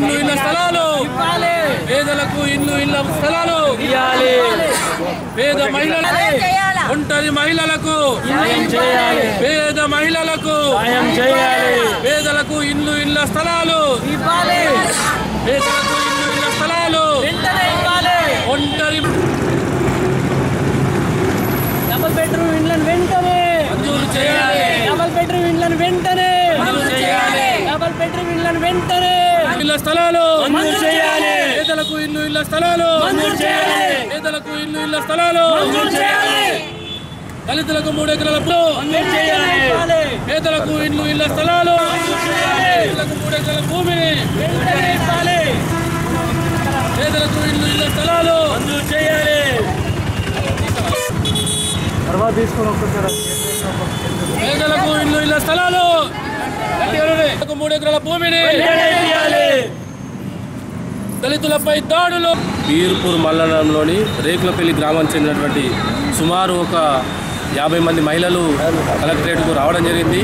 ఇల్లు ఇళ్ల స్థలాలు పేదలకు ఇల్లు ఇళ్ల స్థలాలు పేద మహిళలకు ఒంటరి మహిళలకు పేద మహిళలకు పేదలకు ఇల్లు ఇళ్ల స్థలాలు పేదలకు ఇల్లు ఇళ్ల స్థలాలు ఒంటరి డబుల్ బెడ్రూమ్ ఇండ్లను వెంటనే మంజూరు చేయాలి. డబుల్ బెడ్రూమ్ ఇండ్లను వెంటనే మంజూరు చేయాలి. డబుల్ బెడ్రూమ్ ఇండ్లను వెంటనే ఇళ్ల స్థలాలు మంజూరు చేయాలి. పేదలకు ఇల్లు ఇళ్ల స్థలాలు మంజూరు చేయాలి. పేదలకు ఇల్లు ఇళ్ల స్థలాలు మంజూరు చేయాలి. దళితులకు 3 ఎకరాల పేదలకు ఇల్లు ఇళ్ల స్థలాలు పేదలకు 3 ఎకరాల భూమిని పేదలకు ఇల్లు ఇళ్ల స్థలాలు మంజూరు చేయాలి. పేదలకు ఇల్లు ఇళ్ల స్థలాలు 3 ఎకరాల భూమిని దళితులపై దాడులు. బీర్పూర్ మండలంలోని రేకులపల్లి గ్రామానికి చెందినటువంటి సుమారు ఒక 50 మంది మహిళలు కలెక్టరేట్కు రావడం జరిగింది.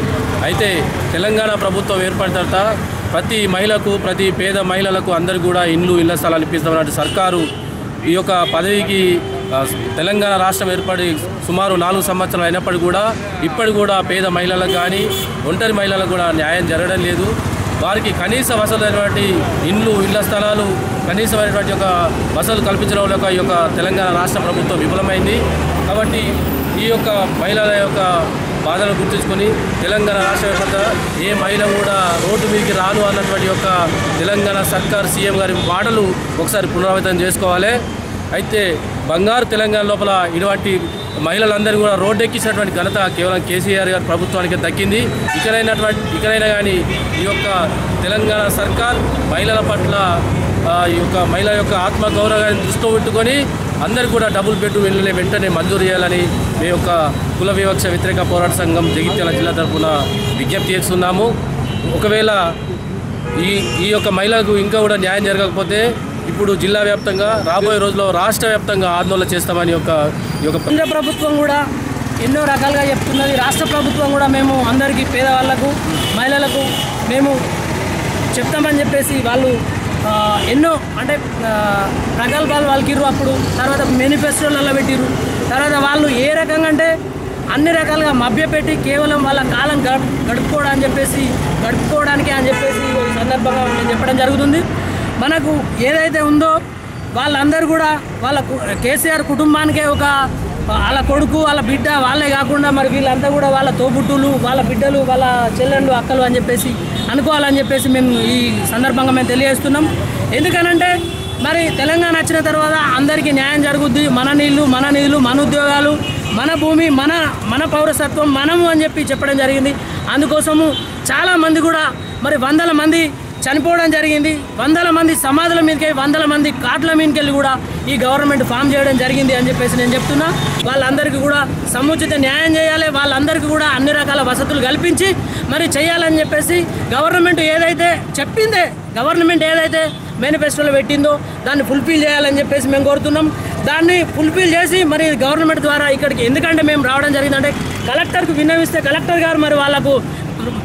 అయితే తెలంగాణ ప్రభుత్వం ఏర్పడిన తర్వాత ప్రతి మహిళకు, ప్రతి పేద మహిళలకు అందరికీ కూడా ఇళ్ల స్థలాలు ఇప్పిస్తామన్నట్టు సర్కారు ఈ యొక్క పదవికి తెలంగాణ రాష్ట్రం ఏర్పడి సుమారు 4 సంవత్సరాలు అయినప్పటికీ కూడా ఇప్పటికి కూడా పేద మహిళలకు కానీ ఒంటరి మహిళలకు కూడా న్యాయం జరగడం లేదు. వారికి కనీస వసతులైనటువంటి ఇళ్ల స్థలాలు, కనీసమైనటువంటి ఒక వసతులు కల్పించడంలో ఈ యొక్క తెలంగాణ రాష్ట్ర ప్రభుత్వం విఫలమైంది. కాబట్టి ఈ యొక్క మహిళల యొక్క బాధలు గుర్తుంచుకొని తెలంగాణ రాష్ట్ర వ్యాప్తంగా ఏ మహిళ కూడా రోడ్డు మీదకి రాను అన్నటువంటి యొక్క తెలంగాణ సర్కార్ సీఎం గారి మాటలు ఒకసారి పునరావృతం చేసుకోవాలి. అయితే బంగారు తెలంగాణ లోపల ఇటువంటి మహిళలందరూ కూడా రోడ్డు ఎక్కించినటువంటి ఘనత కేవలం కేసీఆర్ గారి ప్రభుత్వానికి దక్కింది. ఇకనైనా కానీ ఈ యొక్క తెలంగాణ సర్కార్ మహిళల పట్ల ఈ యొక్క మహిళల యొక్క ఆత్మగౌరవాన్ని దృష్టిలో పెట్టుకొని అందరికీ కూడా డబుల్ బెడ్రూమ్ ఇళ్ళని వెంటనే మంజూరు చేయాలని మీ యొక్క కుల వివక్ష వ్యతిరేక పోరాట సంఘం జగిత్యాల జిల్లా తరఫున విజ్ఞప్తి చేస్తున్నాము. ఒకవేళ ఈ యొక్క మహిళలకు ఇంకా కూడా న్యాయం జరగకపోతే ఇప్పుడు జిల్లా వ్యాప్తంగా రాబోయే రోజుల్లో రాష్ట్ర వ్యాప్తంగా ఆందోళన చేస్తామని కేంద్ర ప్రభుత్వం కూడా ఎన్నో రకాలుగా చెప్తున్నది. రాష్ట్ర ప్రభుత్వం కూడా మేము అందరికీ పేదవాళ్లకు, మహిళలకు మేము చెప్తామని చెప్పేసి వాళ్ళు ఎన్నో అంటే ప్రగల్భాలు వాళ్ళకిర్రు. అప్పుడు తర్వాత మేనిఫెస్టోలలో పెట్టిర్రు. తర్వాత వాళ్ళు ఏ రకంగా అంటే అన్ని రకాలుగా మభ్యపెట్టి కేవలం వాళ్ళ కాలం గడుపుకోవడానికి అని చెప్పేసి ఈ సందర్భంగా నేను చెప్పడం జరుగుతుంది. మనకు ఏదైతే ఉందో వాళ్ళందరూ కూడా వాళ్ళ కేసీఆర్ కుటుంబానికే ఒక వాళ్ళ కొడుకు, వాళ్ళ బిడ్డ వాళ్ళే కాకుండా మరి వీళ్ళంతా కూడా వాళ్ళ తోబుట్టులు, వాళ్ళ బిడ్డలు, వాళ్ళ చెల్లెళ్ళు, అక్కలు అని చెప్పేసి అనుకోవాలని చెప్పేసి మేము ఈ సందర్భంగా మేము తెలియజేస్తున్నాం. ఎందుకనంటే మరి తెలంగాణ వచ్చిన తర్వాత అందరికీ న్యాయం జరుగుద్ది. మన నీళ్ళు, మన నిధులు, మన ఉద్యోగాలు, మన భూమి, మన పౌరసత్వం మనము అని చెప్పడం జరిగింది. అందుకోసము చాలామంది కూడా మరి 100ల మంది చనిపోవడం జరిగింది. 100ల మంది సమాధుల మీదకి, 100ల మంది కార్డుల మీదకి వెళ్ళి కూడా ఈ గవర్నమెంట్ ఫామ్ చేయడం జరిగింది అని చెప్పేసి నేను చెప్తున్నా. వాళ్ళందరికీ కూడా సముచిత న్యాయం చేయాలి. వాళ్ళందరికీ కూడా అన్ని రకాల వసతులు కల్పించి మరి చేయాలని చెప్పేసి గవర్నమెంట్ ఏదైతే చెప్పిందే, గవర్నమెంట్ ఏదైతే మేనిఫెస్టోలో పెట్టిందో దాన్ని ఫుల్ఫిల్ చేయాలని చెప్పేసి మేము కోరుతున్నాం. దాన్ని ఫుల్ఫిల్ చేసి మరి గవర్నమెంట్ ద్వారా ఇక్కడికి ఎందుకంటే మేము రావడం జరిగిందంటే కలెక్టర్కు విన్నవిస్తే కలెక్టర్ గారు మరి వాళ్ళకు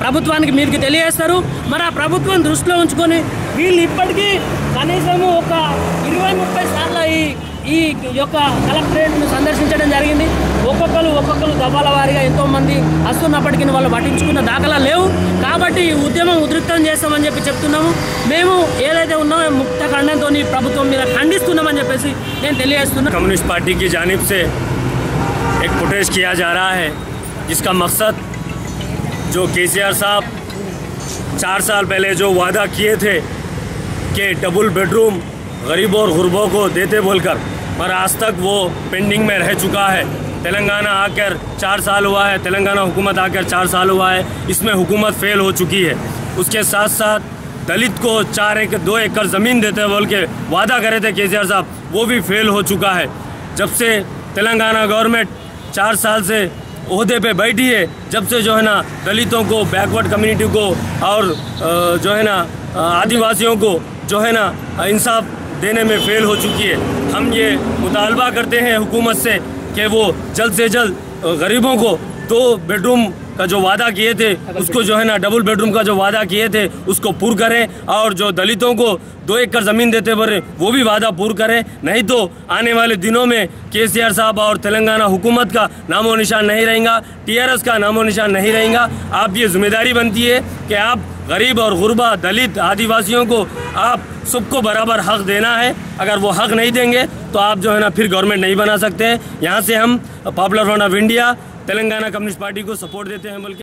ప్రభుత్వానికి మీదకి తెలియజేస్తారు. మరి ఆ ప్రభుత్వం దృష్టిలో ఉంచుకొని వీళ్ళు ఇప్పటికీ కనీసము ఒక 20-30 సార్లు ఈ యొక్క కలెక్టరేట్ను సందర్శించడం జరిగింది. ఒక్కొక్కరు దఫాల వారీగా ఎంతోమంది వస్తున్నప్పటికీ వాళ్ళు పట్టించుకున్న దాఖలా లేవు. కాబట్టి ఈ ఉద్యమం ఉధృతం చేస్తామని చెప్తున్నాము. మేము ఏదైతే ఉన్నామో ముక్త ఖండంతో ప్రభుత్వం మీద ఖండిస్తున్నామని చెప్పేసి నేను తెలియజేస్తున్నాను. कम्युनिस्ट पार्टी की जानिब से एक प्रोटेस्ट किया जा रहा है, जिसका मकसद जो केसीआर साहब 4 साल पहले जो वादा किए थे कि डबल बेडरूम गरीबों और गुरबों को देते बोलकर, पर आज तक वो पेंडिंग में रह चुका है। तेलंगाना आकर 4 साल हुआ है, तेलंगाना हुकूमत आकर 4 साल हुआ है, इसमें हुकूमत फेल हो चुकी है। उसके साथ साथ दलित को 2 एकड़ ज़मीन देते बोल के वादा करे थे केसीआर साहब, वो भी फेल हो चुका है। जब से तेलंगाना गवर्नमेंट 4 साल से ओहदे पे बैठी है, जब से जो है ना दलितों को, बैकवर्ड कम्युनिटी को और जो है ना आदिवासियों को जो है ना इंसाफ देने में फेल हो चुकी है। हम ये मुतालबा करते हैं हुकूमत से कि वो जल्द से जल्द गरीबों को 2 बेडरूम का जो वादा किए थे उसको जो है ना डबल बेडरूम का जो वादा किए थे उसको पूर्ण करें, और जो दलितों को 2 एकड़ ज़मीन देते बरे वो भी वादा पूर्ण करें। नहीं तो आने वाले दिनों में केसीआर साहब और तेलंगाना हुकूमत का नामो निशान नहीं रहेगा, टीआरएस का नामो निशान नहीं रहेगा। आप ये जिम्मेदारी बनती है कि आप गरीब और गुरबा, दलित, आदिवासियों को आप सबको बराबर हक देना है। अगर वो हक नहीं देंगे तो आप जो है ना फिर गवर्नमेंट नहीं बना सकते हैं। यहाँ से हम popular front of India Telangana communist party को सपोर्ट देते हैं। बल्कि